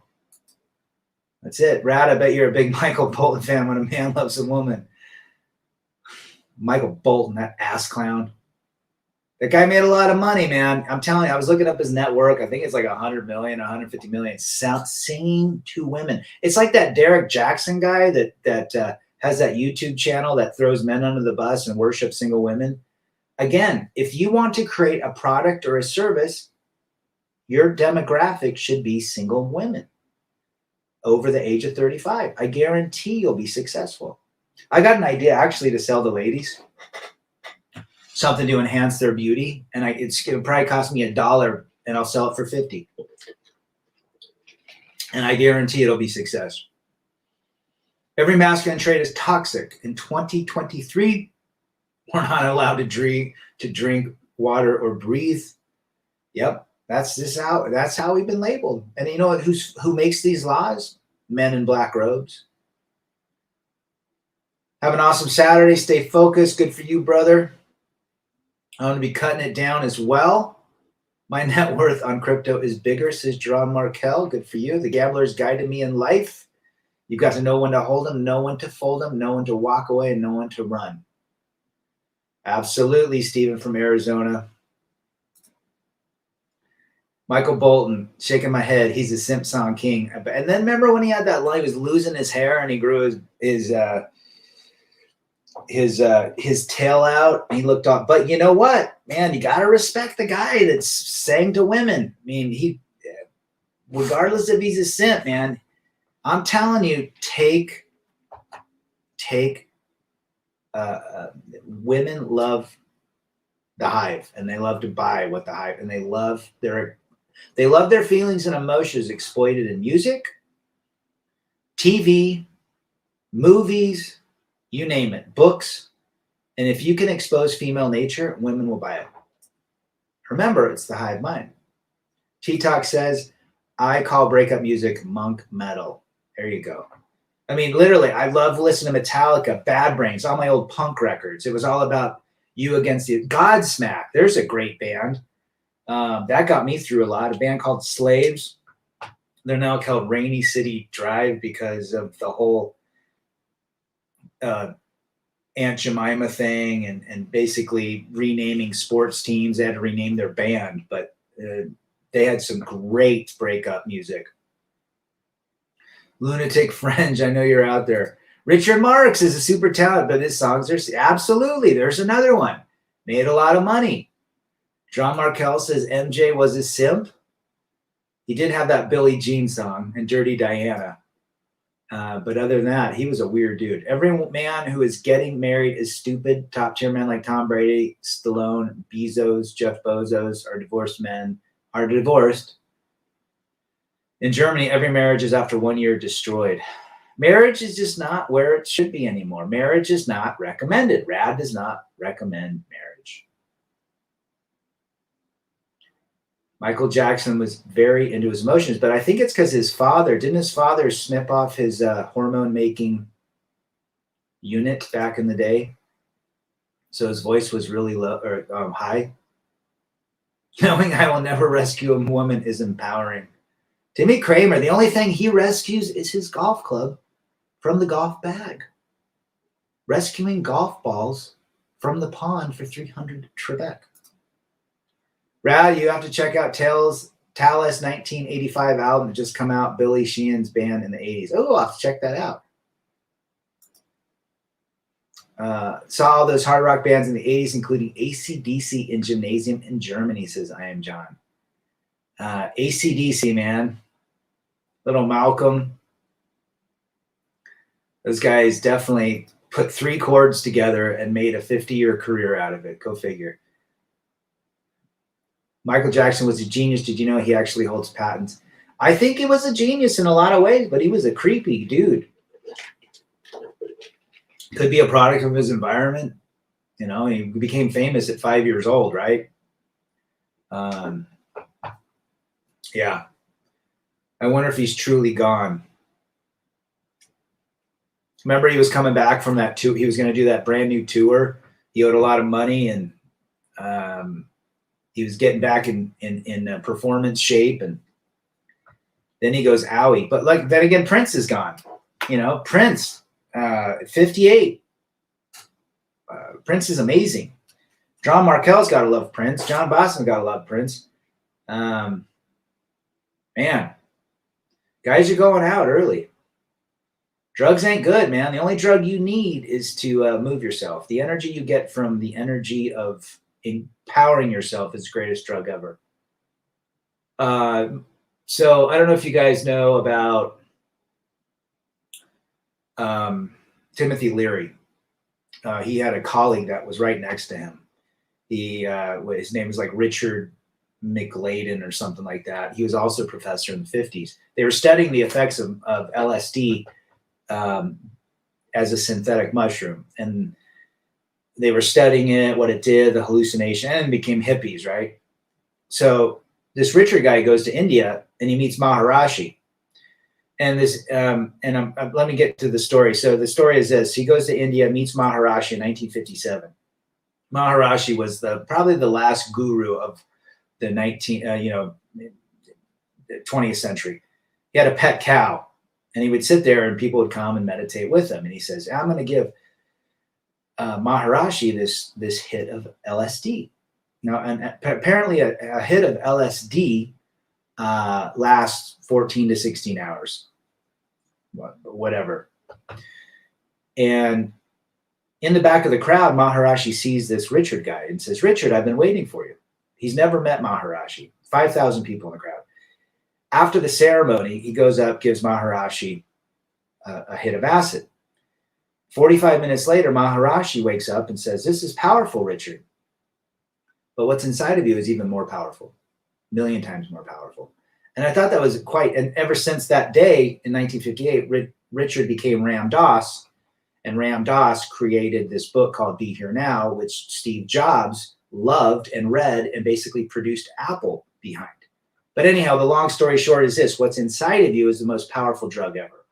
That's it. Rad, I bet you're a big Michael Bolton fan when a man loves a woman. Michael Bolton, that ass clown. That guy made a lot of money, man. I'm telling you, I was looking up his net worth. I think it's like 100 million, 150 million. Singing to women. It's like that Derek Jackson guy that has that YouTube channel that throws men under the bus and worships single women. Again, if you want to create a product or a service, your demographic should be single women over the age of 35. I guarantee you'll be successful. I got an idea actually to sell to ladies. Something to enhance their beauty, and it'll probably cost me $1, and I'll sell it for 50. And I guarantee it'll be success. Every masculine trait is toxic. In 2023, we're not allowed to drink water or breathe. Yep, that's how we've been labeled. And you know who makes these laws? Men in black robes. Have an awesome Saturday. Stay focused. Good for you, brother. I'm going to be cutting it down as well. My net worth on crypto is bigger, says Jerron Markel. Good for you. The gambler's guide to me in life. You've got to know when to hold them, know when to fold them, know when to walk away, and know when to run. Absolutely, Stephen from Arizona. Michael Bolton, shaking my head. He's a simp song king. And then remember when he had that line, he was losing his hair and he grew his tail out and he looked off. But you know what, man, you got to respect the guy that's sang to women. I mean, regardless if he's a simp, man, I'm telling you, take women love the Hive, and they love to buy what the Hive, and they love their feelings and emotions exploited in music, TV, movies, you name it, books. And if you can expose female nature, women will buy it. Remember, it's the Hive mind. T-Talk says, I call breakup music monk metal. There you go. I mean, literally, I love listening to Metallica, Bad Brains, all my old punk records. It was all about you against the Godsmack. There's a great band. That got me through a lot. A band called Slaves. They're now called Rainy City Drive because of the whole Aunt Jemima thing and basically renaming sports teams. They had to rename their band, but they had some great breakup music. Lunatic Fringe, I know you're out there. Richard Marx is a super talent, but his songs are absolutely. There's another one. Made a lot of money. John Markell says MJ was a simp. He did have that Billie Jean song and Dirty Diana. But other than that, he was a weird dude. Every man who is getting married is stupid. Top tier men like Tom Brady, Stallone, Bezos, Jeff Bezos are divorced men, are divorced. In Germany, every marriage is after 1 year destroyed. Marriage is just not where it should be anymore. Marriage is not recommended. Rad does not recommend marriage. Michael Jackson was very into his emotions, but I think it's because didn't his father snip off his hormone-making unit back in the day? So his voice was really low or high. Knowing I will never rescue a woman is empowering. Timmy Kramer, the only thing he rescues is his golf club from the golf bag. Rescuing golf balls from the pond for 300 Trebek. Rad, you have to check out Tal's 1985 album that just come out, Billy Sheehan's band in the 80s. Oh, I'll have to check that out. Saw all those hard rock bands in the 80s, including AC/DC in Gymnasium in Germany, says I Am John. AC/DC, man. Little Malcolm. Those guys definitely put 3 chords together and made a 50-year career out of it. Go figure. Michael Jackson was a genius. Did you know he actually holds patents? I think he was a genius in a lot of ways, but he was a creepy dude. Could be a product of his environment. You know, he became famous at 5 years old, right? Yeah. I wonder if he's truly gone. Remember, he was coming back from that tour. He was going to do that brand new tour. He owed a lot of money, and he was getting back in performance shape, and then he goes owie. But like then again, Prince is gone. You know, Prince, 58. Prince is amazing. John Markell's got to love Prince. John Boston got to love Prince. Man, guys are going out early. Drugs ain't good, man. The only drug you need is to move yourself. The energy you get from the energy of empowering yourself is the greatest drug ever. So I don't know if you guys know about Timothy Leary. He had a colleague that was right next to him. His name was like Richard McLaden or something like that. He was also a professor in the 50s. They were studying the effects of LSD as a synthetic mushroom. And they were studying it, what it did, the hallucination, and became hippies, right? So this Richard guy goes to India and he meets Maharishi. And let me get to the story. So the story is this: he goes to India, meets Maharishi in 1957. Maharishi was probably the last guru of the 20th century. He had a pet cow, and he would sit there and people would come and meditate with him. And he says, I'm going to give Maharishi this hit of LSD. Now, and apparently a hit of LSD lasts 14 to 16 hours, whatever. And in the back of the crowd, Maharishi sees this Richard guy and says, Richard, I've been waiting for you. He's never met Maharishi. 5,000 people in the crowd. After the ceremony, he goes up, gives Maharishi a hit of acid. 45 minutes later, Maharishi wakes up and says, this is powerful, Richard. But what's inside of you is even more powerful, a million times more powerful. And I thought that was and ever since that day in 1958, Richard became Ram Dass, and Ram Dass created this book called Be Here Now, which Steve Jobs loved and read and basically produced Apple behind. But anyhow, the long story short is this: what's inside of you is the most powerful drug ever.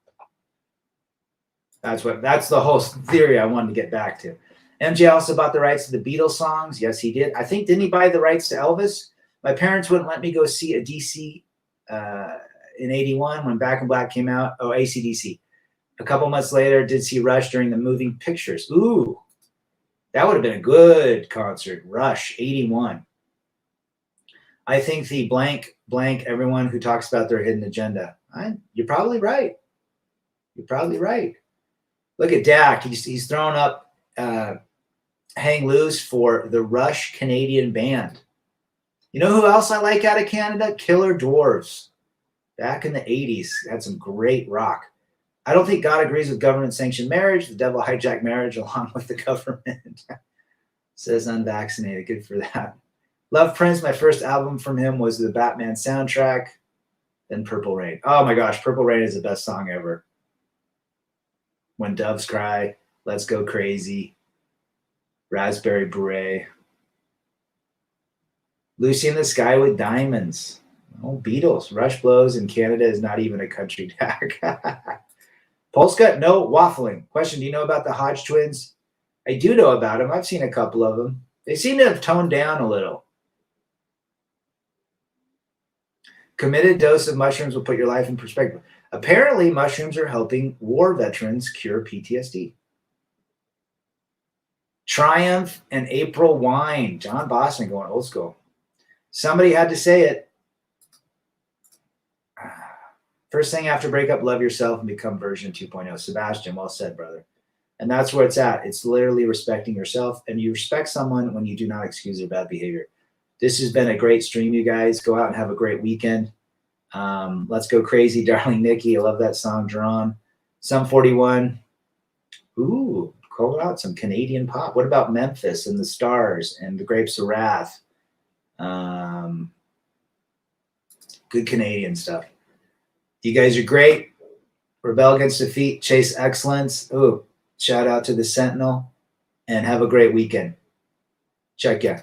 That's the whole theory I wanted to get back to. MJ also bought the rights to the Beatles songs. Yes, he did. I think, didn't he buy the rights to Elvis? My parents wouldn't let me go see a DC in 81 when Back in Black came out. Oh, AC/DC. A couple months later, did see Rush during the moving pictures. Ooh, that would have been a good concert. Rush, 81. I think the blank, everyone who talks about their hidden agenda. You're probably right. You're probably right. Look at Dak. He's thrown up Hang Loose for the Rush Canadian band. You know who else I like out of Canada? Killer Dwarfs. Back in the 80s, had some great rock. I don't think God agrees with government-sanctioned marriage. The devil hijacked marriage along with the government. Says unvaccinated. Good for that. Love Prince. My first album from him was the Batman soundtrack. Then Purple Rain. Oh my gosh, Purple Rain is the best song ever. When Doves Cry, Let's Go Crazy, Raspberry Beret. Lucy in the Sky with Diamonds. Oh, Beatles. Rush Blows in Canada is not even a country tag. Polska, no waffling. Question, do you know about the Hodge twins? I do know about them. I've seen a couple of them. They seem to have toned down a little. Committed dose of mushrooms will put your life in perspective. Apparently, mushrooms are helping war veterans cure PTSD. Triumph and April Wine. John Boston going old school. Somebody had to say it. First thing after breakup, love yourself and become version 2.0. Sebastian, well said, brother. And that's where it's at. It's literally respecting yourself, and you respect someone when you do not excuse their bad behavior. This has been a great stream, you guys. Go out and have a great weekend. Let's Go Crazy, Darling Nikki. I love that song, Drawn. Sum 41. Ooh, call out some Canadian pop. What about Memphis and the Stars and the Grapes of Wrath? Good Canadian stuff. You guys are great. Rebel against defeat, chase excellence. Ooh, shout out to the Sentinel, and have a great weekend. Check ya.